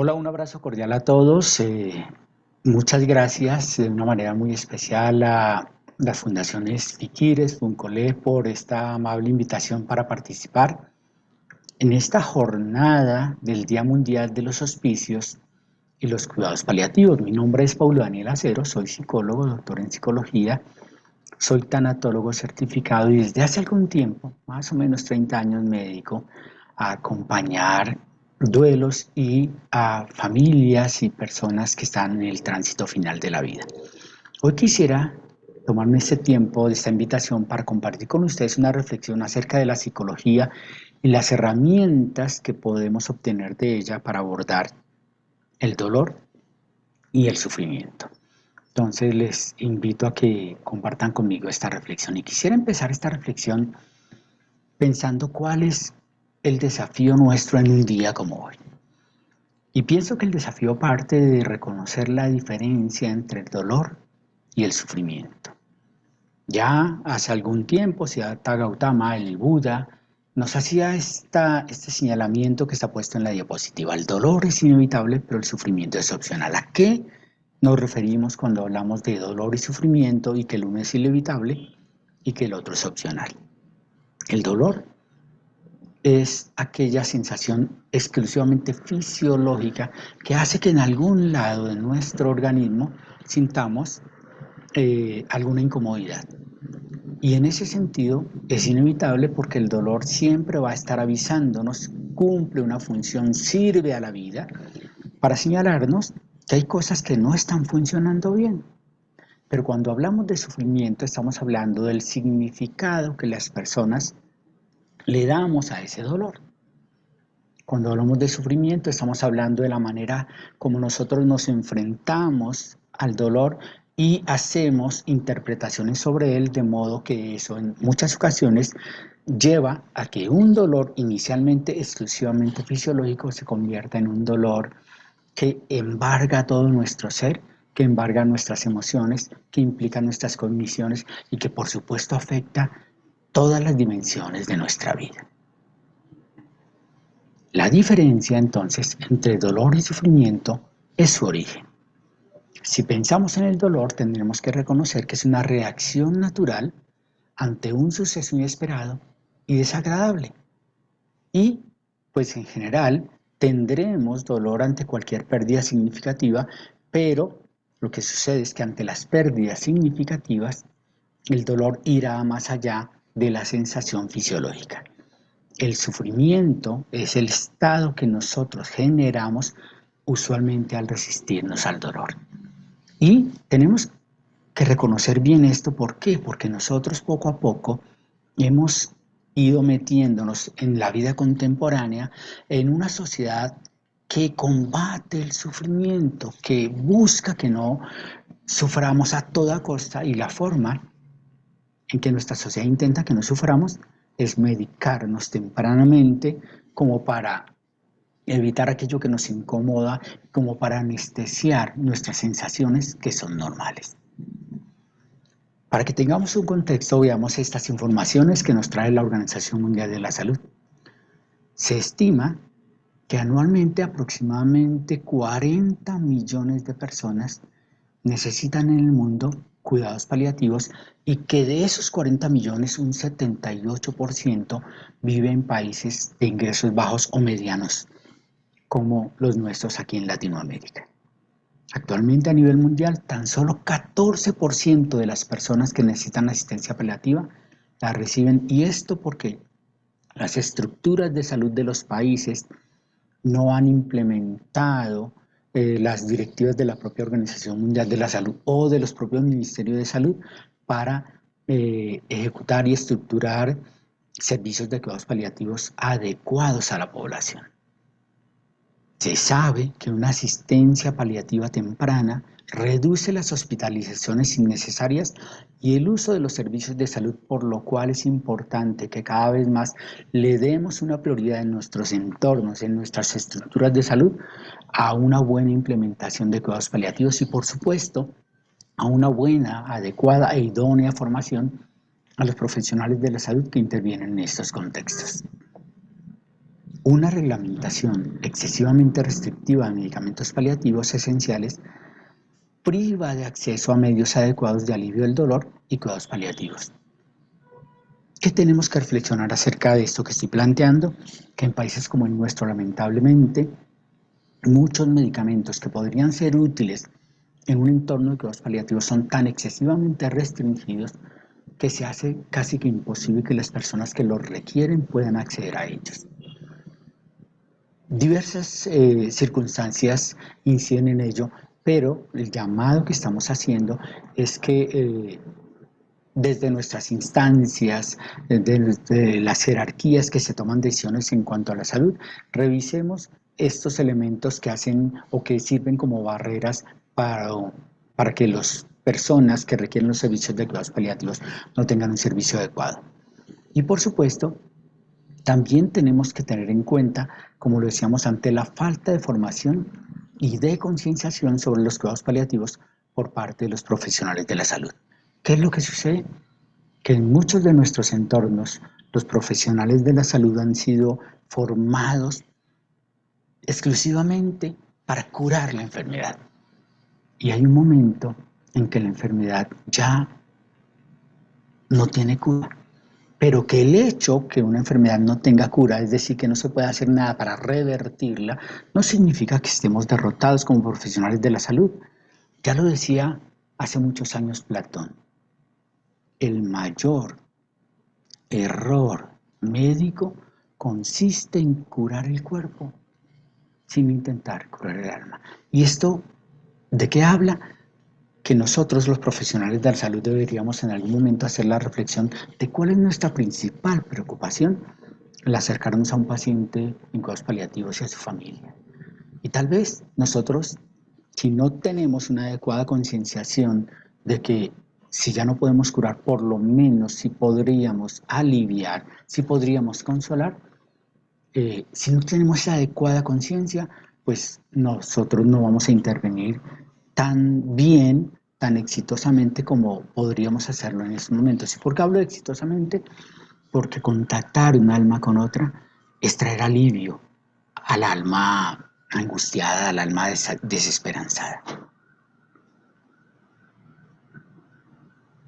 Hola, un abrazo cordial a todos. Muchas gracias de una manera muy especial a las fundaciones Fiquires, Funcolé por esta amable invitación para participar en esta jornada del Día Mundial de los Hospicios y los Cuidados Paliativos. Mi nombre es Paulo Daniel Acero, soy psicólogo, doctor en psicología, soy tanatólogo certificado y desde hace algún tiempo, más o menos 30 años, me dedico a acompañar duelos y a familias y personas que están en el tránsito final de la vida. Hoy quisiera tomarme este tiempo de esta invitación para compartir con ustedes una reflexión acerca de la psicología y las herramientas que podemos obtener de ella para abordar el dolor y el sufrimiento. Entonces les invito a que compartan conmigo esta reflexión y quisiera empezar esta reflexión pensando cuál es el desafío nuestro en un día como hoy. Y pienso que el desafío parte de reconocer la diferencia entre el dolor y el sufrimiento. Ya hace algún tiempo, Siddhartha Gautama, el Buda, nos hacía este señalamiento que está puesto en la diapositiva. El dolor es inevitable, pero el sufrimiento es opcional. ¿A qué nos referimos cuando hablamos de dolor y sufrimiento y que el uno es inevitable y que el otro es opcional? El dolor es aquella sensación exclusivamente fisiológica que hace que en algún lado de nuestro organismo sintamos alguna incomodidad. Y en ese sentido es inevitable porque el dolor siempre va a estar avisándonos, cumple una función, sirve a la vida para señalarnos que hay cosas que no están funcionando bien. Pero cuando hablamos de sufrimiento estamos hablando del significado que las personas le damos a ese dolor. Cuando hablamos de sufrimiento estamos hablando de la manera como nosotros nos enfrentamos al dolor y hacemos interpretaciones sobre él, de modo que eso en muchas ocasiones lleva a que un dolor inicialmente exclusivamente fisiológico se convierta en un dolor que embarga todo nuestro ser, que embarga nuestras emociones, que implica nuestras cogniciones y que por supuesto afecta todas las dimensiones de nuestra vida. La diferencia entonces entre dolor y sufrimiento es su origen. Si pensamos en el dolor, tendremos que reconocer que es una reacción natural ante un suceso inesperado y desagradable. Y, pues en general, tendremos dolor ante cualquier pérdida significativa, pero lo que sucede es que ante las pérdidas significativas, el dolor irá más allá de la sensación fisiológica. El sufrimiento es el estado que nosotros generamos usualmente al resistirnos al dolor. Y tenemos que reconocer bien esto. ¿Por qué? Porque nosotros poco a poco hemos ido metiéndonos en la vida contemporánea en una sociedad que combate el sufrimiento, que busca que no suframos a toda costa, y la forma en que nuestra sociedad intenta que no suframos es medicarnos tempranamente como para evitar aquello que nos incomoda, como para anestesiar nuestras sensaciones que son normales. Para que tengamos un contexto, veamos estas informaciones que nos trae la Organización Mundial de la Salud. Se estima que anualmente aproximadamente 40 millones de personas necesitan en el mundo cuidados paliativos y que de esos 40 millones un 78% vive en países de ingresos bajos o medianos, como los nuestros aquí en Latinoamérica. Actualmente a nivel mundial, tan solo 14% de las personas que necesitan asistencia paliativa la reciben, y esto porque las estructuras de salud de los países no han implementado las directivas de la propia Organización Mundial de la Salud o de los propios Ministerios de Salud para ejecutar y estructurar servicios de cuidados paliativos adecuados a la población. Se sabe que una asistencia paliativa temprana reduce las hospitalizaciones innecesarias y el uso de los servicios de salud, por lo cual es importante que cada vez más le demos una prioridad en nuestros entornos, en nuestras estructuras de salud, a una buena implementación de cuidados paliativos y, por supuesto, a una buena, adecuada e idónea formación a los profesionales de la salud que intervienen en estos contextos. Una reglamentación excesivamente restrictiva de medicamentos paliativos esenciales priva de acceso a medios adecuados de alivio del dolor y cuidados paliativos. ¿Qué tenemos que reflexionar acerca de esto que estoy planteando? Que en países como el nuestro, lamentablemente, muchos medicamentos que podrían ser útiles en un entorno de cuidados paliativos son tan excesivamente restringidos que se hace casi que imposible que las personas que los requieren puedan acceder a ellos. Diversas circunstancias inciden en ello, pero el llamado que estamos haciendo es que desde nuestras instancias, desde las jerarquías que se toman decisiones en cuanto a la salud, revisemos estos elementos que hacen o que sirven como barreras para que las personas que requieren los servicios de cuidados paliativos no tengan un servicio adecuado. Y por supuesto, también tenemos que tener en cuenta, como lo decíamos, ante la falta de formación y de concienciación sobre los cuidados paliativos por parte de los profesionales de la salud. ¿Qué es lo que sucede? Que en muchos de nuestros entornos los profesionales de la salud han sido formados exclusivamente para curar la enfermedad. Y hay un momento en que la enfermedad ya no tiene cura. Pero que el hecho que una enfermedad no tenga cura, es decir, que no se puede hacer nada para revertirla, no significa que estemos derrotados como profesionales de la salud. Ya lo decía hace muchos años Platón. El mayor error médico consiste en curar el cuerpo sin intentar curar el alma. ¿Y esto de qué habla? Que nosotros los profesionales de la salud deberíamos en algún momento hacer la reflexión de cuál es nuestra principal preocupación al acercarnos a un paciente en cuidados paliativos y a su familia. Y tal vez nosotros, si no tenemos una adecuada concienciación de que si ya no podemos curar, por lo menos si podríamos aliviar, si podríamos consolar, si no tenemos esa adecuada conciencia, pues nosotros no vamos a intervenir tan bien, tan exitosamente como podríamos hacerlo en estos momentos. ¿Y por qué hablo de exitosamente? Porque contactar un alma con otra es traer alivio al alma angustiada, al alma desesperanzada.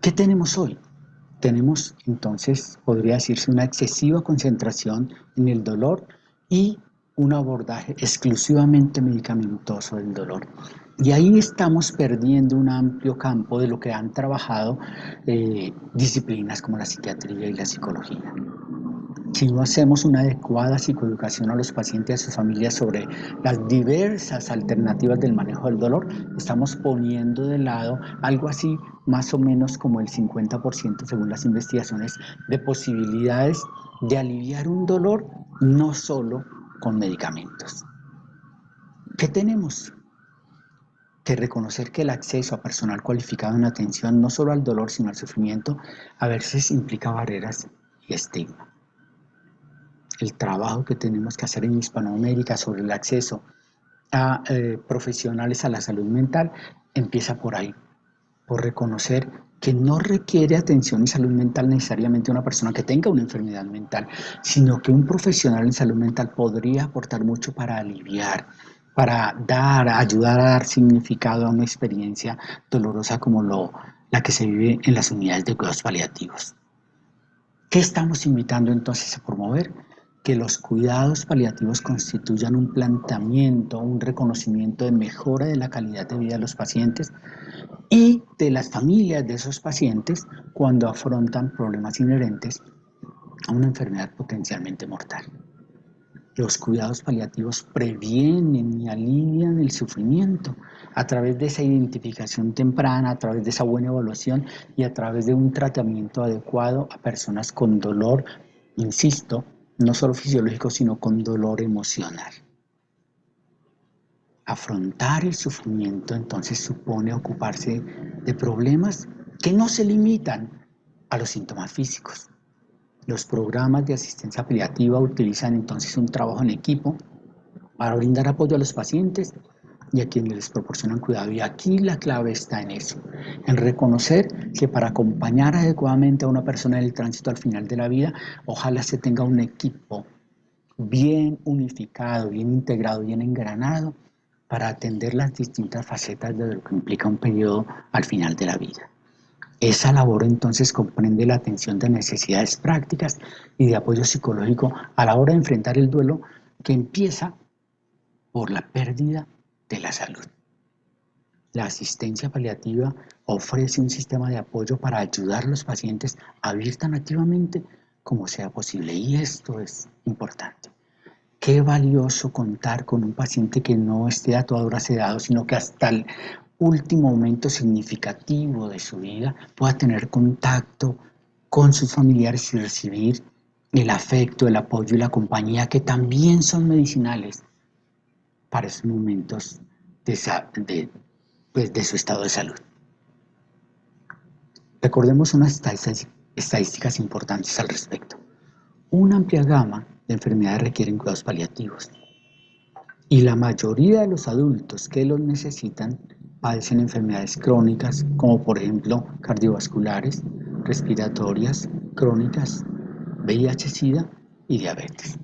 ¿Qué tenemos hoy? Tenemos entonces, podría decirse, una excesiva concentración en el dolor y un abordaje exclusivamente medicamentoso del dolor. Y ahí estamos perdiendo un amplio campo de lo que han trabajado disciplinas como la psiquiatría y la psicología. Si no hacemos una adecuada psicoeducación a los pacientes y a sus familias sobre las diversas alternativas del manejo del dolor, estamos poniendo de lado algo así más o menos como el 50% según las investigaciones de posibilidades de aliviar un dolor no solo con medicamentos. ¿Qué tenemos? Que reconocer que el acceso a personal cualificado en atención no solo al dolor sino al sufrimiento a veces implica barreras y estigma. El trabajo que tenemos que hacer en Hispanoamérica sobre el acceso a profesionales a la salud mental empieza por ahí, por reconocer que no requiere atención y salud mental necesariamente una persona que tenga una enfermedad mental, sino que un profesional en salud mental podría aportar mucho para aliviar, para ayudar a dar significado a una experiencia dolorosa como la que se vive en las unidades de cuidados paliativos. ¿Qué estamos invitando entonces a promover? Que los cuidados paliativos constituyan un planteamiento, un reconocimiento de mejora de la calidad de vida de los pacientes y de las familias de esos pacientes cuando afrontan problemas inherentes a una enfermedad potencialmente mortal. Los cuidados paliativos previenen y alivian el sufrimiento a través de esa identificación temprana, a través de esa buena evaluación y a través de un tratamiento adecuado a personas con dolor, insisto, no solo fisiológico, sino con dolor emocional. Afrontar el sufrimiento entonces supone ocuparse de problemas que no se limitan a los síntomas físicos. Los programas de asistencia paliativa utilizan entonces un trabajo en equipo para brindar apoyo a los pacientes y a quienes les proporcionan cuidado. Y aquí la clave está en eso, en reconocer que para acompañar adecuadamente a una persona en el tránsito al final de la vida, ojalá se tenga un equipo bien unificado, bien integrado, bien engranado para atender las distintas facetas de lo que implica un periodo al final de la vida. Esa labor entonces comprende la atención de necesidades prácticas y de apoyo psicológico a la hora de enfrentar el duelo que empieza por la pérdida de la salud. La asistencia paliativa ofrece un sistema de apoyo para ayudar a los pacientes a vivir tan activamente como sea posible, y esto es importante. Qué valioso contar con un paciente que no esté a toda hora sedado, sino que hasta el último momento significativo de su vida pueda tener contacto con sus familiares y recibir el afecto, el apoyo y la compañía que también son medicinales para esos momentos de su estado de salud. Recordemos unas estadísticas importantes al respecto. Una amplia gama de enfermedades requieren cuidados paliativos y la mayoría de los adultos que los necesitan padecen enfermedades crónicas como por ejemplo cardiovasculares, respiratorias, crónicas, VIH-Sida y diabetes.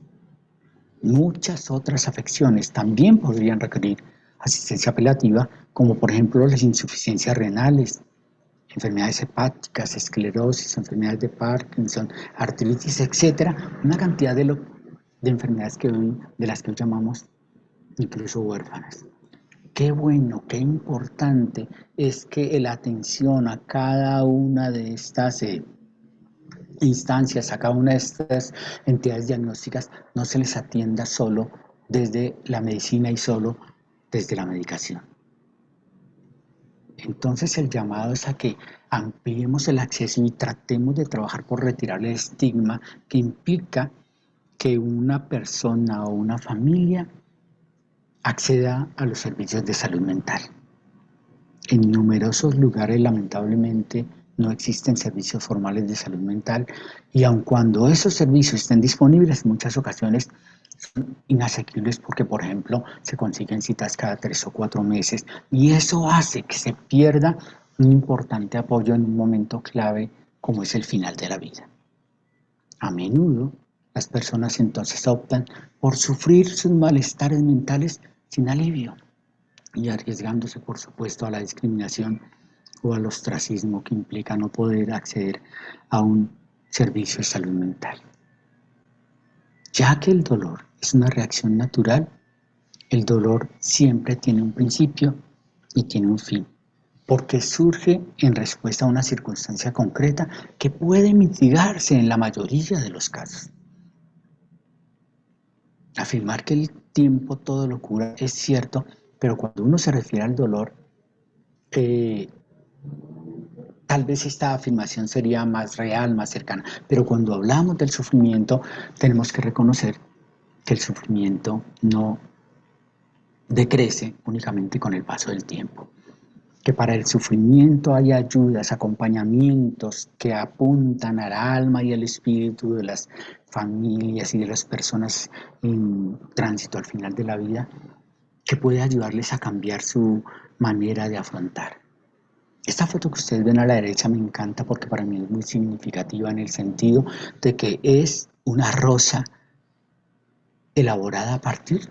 Muchas otras afecciones también podrían requerir asistencia paliativa, como por ejemplo las insuficiencias renales, enfermedades hepáticas, esclerosis, enfermedades de Parkinson, artritis, etcétera, una cantidad de enfermedades de las que hoy llamamos incluso huérfanas. Qué bueno, qué importante es que la atención a cada una de estas instancias, a cada una de estas entidades diagnósticas, no se les atienda solo desde la medicina y solo desde la medicación. Entonces el llamado es a que ampliemos el acceso y tratemos de trabajar por retirar el estigma que implica que una persona o una familia acceda a los servicios de salud mental. En numerosos lugares, lamentablemente, no existen servicios formales de salud mental y aun cuando esos servicios estén disponibles, en muchas ocasiones son inasequibles porque, por ejemplo, se consiguen citas cada 3 o 4 meses y eso hace que se pierda un importante apoyo en un momento clave como es el final de la vida. A menudo, las personas entonces optan por sufrir sus malestares mentales sin alivio y arriesgándose, por supuesto, a la discriminación o al ostracismo que implica no poder acceder a un servicio de salud mental. Ya que el dolor es una reacción natural, el dolor siempre tiene un principio y tiene un fin, porque surge en respuesta a una circunstancia concreta que puede mitigarse en la mayoría de los casos. Afirmar que el tiempo todo lo cura es cierto, pero cuando uno se refiere al dolor, tal vez esta afirmación sería más real, más cercana, pero cuando hablamos del sufrimiento, tenemos que reconocer que el sufrimiento no decrece únicamente con el paso del tiempo, que para el sufrimiento hay ayudas, acompañamientos que apuntan al alma y al espíritu de las familias y de las personas en tránsito al final de la vida, que puede ayudarles a cambiar su manera de afrontar. Esta foto que ustedes ven a la derecha me encanta porque para mí es muy significativa en el sentido de que es una rosa elaborada a partir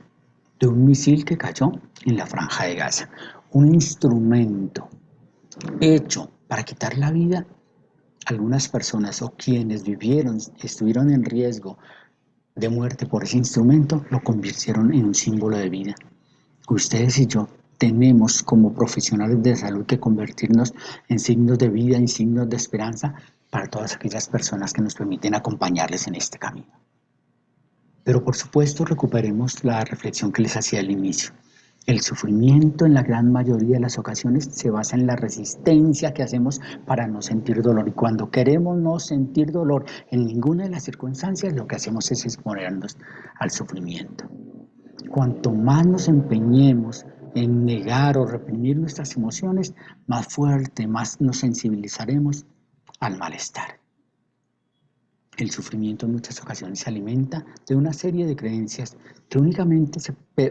de un misil que cayó en la Franja de Gaza. Un instrumento hecho para quitar la vida a algunas personas o quienes estuvieron en riesgo de muerte por ese instrumento, lo convirtieron en un símbolo de vida. Ustedes y yo tenemos como profesionales de salud que convertirnos en signos de vida, en signos de esperanza para todas aquellas personas que nos permiten acompañarles en este camino. Pero por supuesto recuperemos la reflexión que les hacía al inicio. El sufrimiento en la gran mayoría de las ocasiones se basa en la resistencia que hacemos para no sentir dolor. Y cuando queremos no sentir dolor en ninguna de las circunstancias, lo que hacemos es exponernos al sufrimiento. Cuanto más nos empeñemos en negar o reprimir nuestras emociones, más fuerte, más nos sensibilizaremos al malestar. El sufrimiento en muchas ocasiones se alimenta de una serie de creencias que únicamente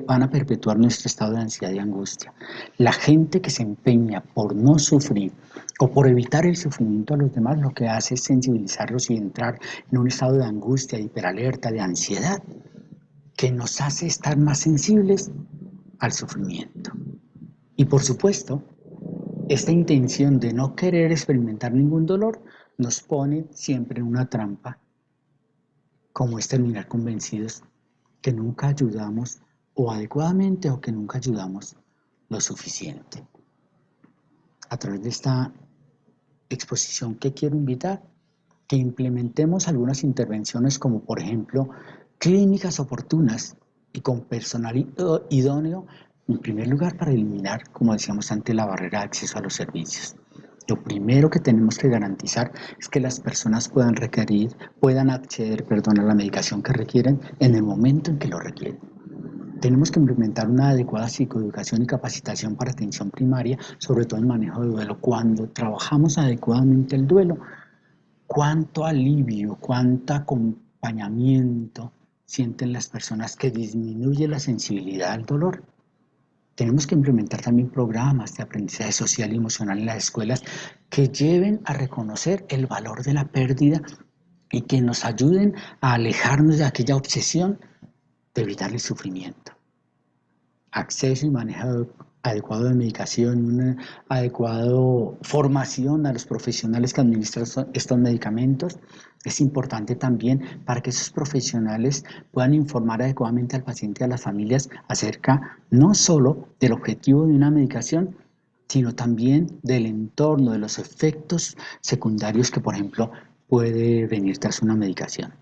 van a perpetuar nuestro estado de ansiedad y angustia. La gente que se empeña por no sufrir o por evitar el sufrimiento a los demás, lo que hace es sensibilizarlos y entrar en un estado de angustia, de hiperalerta, de ansiedad, que nos hace estar más sensibles al sufrimiento. Y por supuesto, esta intención de no querer experimentar ningún dolor nos pone siempre en una trampa, como es terminar convencidos que nunca ayudamos o adecuadamente o que nunca ayudamos lo suficiente. A través de esta exposición que quiero invitar, que implementemos algunas intervenciones como por ejemplo clínicas oportunas y con personal idóneo, en primer lugar para eliminar, como decíamos antes, la barrera de acceso a los servicios. Lo primero que tenemos que garantizar es que las personas puedan acceder, a la medicación que requieren en el momento en que lo requieren. Tenemos que implementar una adecuada psicoeducación y capacitación para atención primaria, sobre todo en manejo de duelo. Cuando trabajamos adecuadamente el duelo, cuánto alivio, cuánto acompañamiento sienten las personas, que disminuye la sensibilidad al dolor. Tenemos que implementar también programas de aprendizaje social y emocional en las escuelas que lleven a reconocer el valor de la pérdida y que nos ayuden a alejarnos de aquella obsesión de evitar el sufrimiento. Acceso y manejo adecuado de medicación, una adecuada formación a los profesionales que administran estos medicamentos es importante también para que esos profesionales puedan informar adecuadamente al paciente y a las familias acerca no solo del objetivo de una medicación, sino también del entorno, de los efectos secundarios que, por ejemplo, puede venir tras una medicación.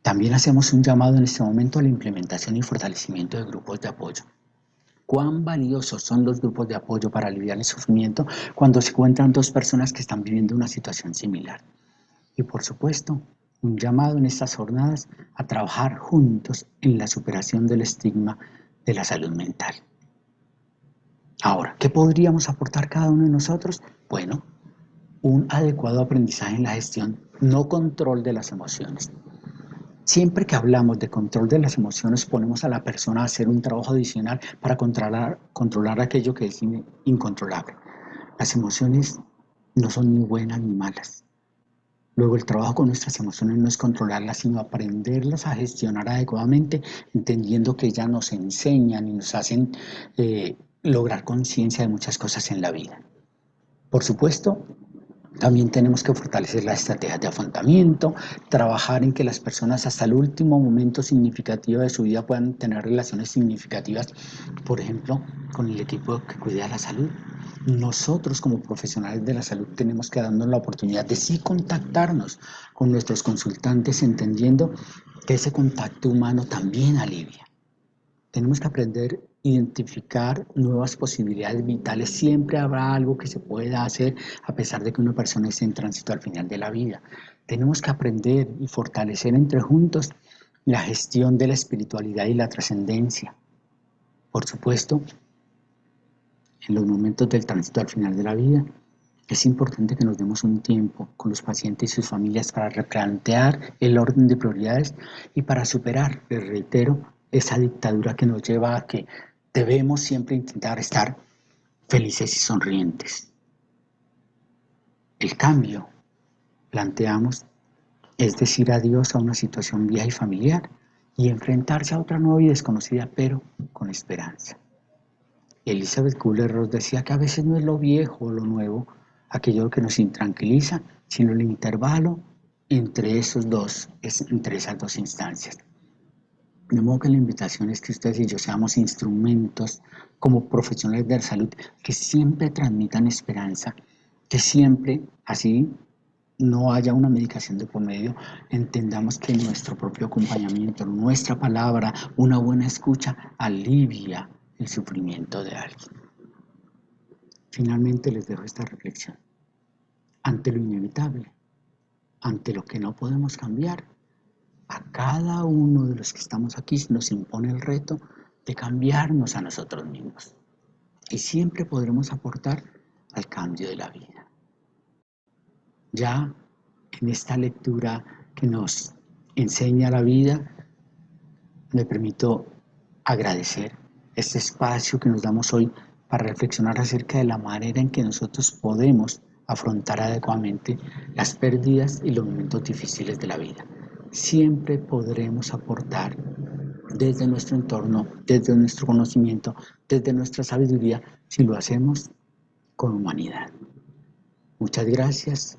También hacemos un llamado en este momento a la implementación y fortalecimiento de grupos de apoyo. Cuán valiosos son los grupos de apoyo para aliviar el sufrimiento cuando se encuentran dos personas que están viviendo una situación similar. Y por supuesto, un llamado en estas jornadas a trabajar juntos en la superación del estigma de la salud mental. Ahora, ¿qué podríamos aportar cada uno de nosotros? Bueno, un adecuado aprendizaje en la gestión, no control de las emociones. Siempre que hablamos de control de las emociones, ponemos a la persona a hacer un trabajo adicional para controlar aquello que es incontrolable. Las emociones no son ni buenas ni malas. Luego, el trabajo con nuestras emociones no es controlarlas, sino aprenderlas a gestionar adecuadamente, entendiendo que ellas nos enseñan y nos hacen lograr conciencia de muchas cosas en la vida. Por supuesto, también tenemos que fortalecer las estrategias de afrontamiento, trabajar en que las personas hasta el último momento significativo de su vida puedan tener relaciones significativas, por ejemplo, con el equipo que cuida la salud. Nosotros como profesionales de la salud tenemos que darnos la oportunidad de sí contactarnos con nuestros consultantes, entendiendo que ese contacto humano también alivia. Tenemos que aprender a identificar nuevas posibilidades vitales. Siempre habrá algo que se pueda hacer a pesar de que una persona esté en tránsito al final de la vida. Tenemos que aprender y fortalecer entre juntos la gestión de la espiritualidad y la trascendencia. Por supuesto, en los momentos del tránsito al final de la vida, es importante que nos demos un tiempo con los pacientes y sus familias para replantear el orden de prioridades y para superar, les reitero, esa dictadura que nos lleva a que debemos siempre intentar estar felices y sonrientes. El cambio, planteamos, es decir adiós a una situación vieja y familiar y enfrentarse a otra nueva y desconocida, pero con esperanza. Elizabeth Kubler-Ross decía que a veces no es lo viejo o lo nuevo aquello que nos intranquiliza, sino el intervalo entre esas dos instancias. De modo que la invitación es que ustedes y yo seamos instrumentos como profesionales de la salud que siempre transmitan esperanza, que siempre, así no haya una medicación de por medio, entendamos que nuestro propio acompañamiento, nuestra palabra, una buena escucha alivia el sufrimiento de alguien. Finalmente les dejo esta reflexión. Ante lo inevitable, ante lo que no podemos cambiar, a cada uno de los que estamos aquí nos impone el reto de cambiarnos a nosotros mismos. Y siempre podremos aportar al cambio de la vida. Ya en esta lectura que nos enseña la vida, me permito agradecer este espacio que nos damos hoy para reflexionar acerca de la manera en que nosotros podemos afrontar adecuadamente las pérdidas y los momentos difíciles de la vida. siempre podremos aportar desde nuestro entorno, desde nuestro conocimiento, desde nuestra sabiduría, si lo hacemos con humanidad. Muchas gracias,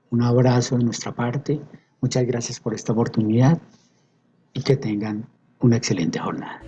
un abrazo de nuestra parte, muchas gracias por esta oportunidad y que tengan una excelente jornada.